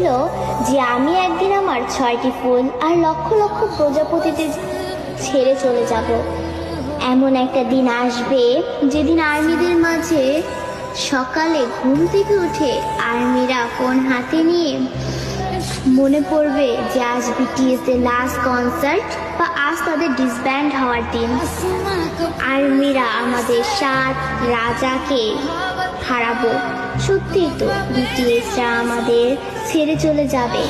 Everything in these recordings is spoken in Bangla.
বলেছিল যে আমি একদিন আমার 6টি ফুল আর লক্ষ লক্ষ প্রজাপতিতে ছেড়ে চলে যাব। এমন একটা দিন আসবে যেদিন আর্মিদের মাঝে সকালে ঘুম থেকে উঠে আর্মিরা ফোন হাতে নিয়ে মনে পড়বে যে আজ বিটিএস এর লাস্ট কনসার্ট বা আজ তাদের ডিসব্যান্ড হওয়ার দিন। আর্মিরা আমাদের 7 রাজাকে হারাবো। সত্যি তো, বিটিএসরা আমাদের ছেড়ে চলে যাবে।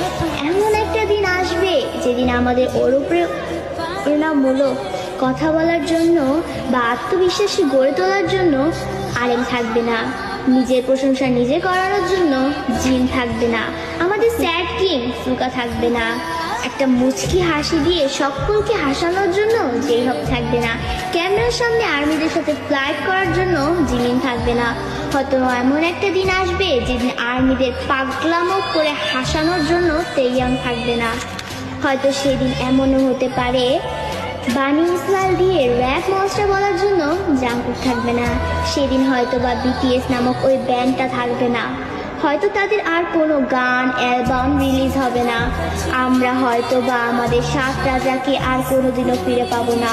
এমন একটা দিন আসবে যেদিন আমাদের অনুপ্রেরণামূলক কথা বলার জন্য বা আত্মবিশ্বাসী গড়ে তোলার জন্য আলেম থাকবে না, নিজের প্রশংসা নিজে করানোর জন্য জিন থাকবে না, আমাদের স্যাড কিং ফুকা থাকবে না, একটা মুচকি হাসি দিয়ে সকলকে হাসানোর জন্য যেভাবে থাকবে না, ক্যামেরার সামনে আর্মিদের সাথে ফ্লাইট করার জন্য জিমিন থাকবে না। হয়তো এমন একটা দিন আসবে যেদিন আর্মিদের পাগলামো করে হাসানোর জন্য তেইয়াং থাকবে না। হয়তো সেদিন এমনও হতে পারে বানি ইসরায়েল দিয়ে র্যাপ মনস্টার বলার জন্য জাঙ্কুক থাকবে না। সেদিন হয়তো বা বিটিএস নামক ওই ব্যান্ডটা থাকবে না। হয়তো তাদের আর কোনো গান অ্যালবাম রিলিজ হবে না। আমরা হয়তো বা আমাদের 7 রাজাকে আর কোনোদিনও ফিরে পাবো না।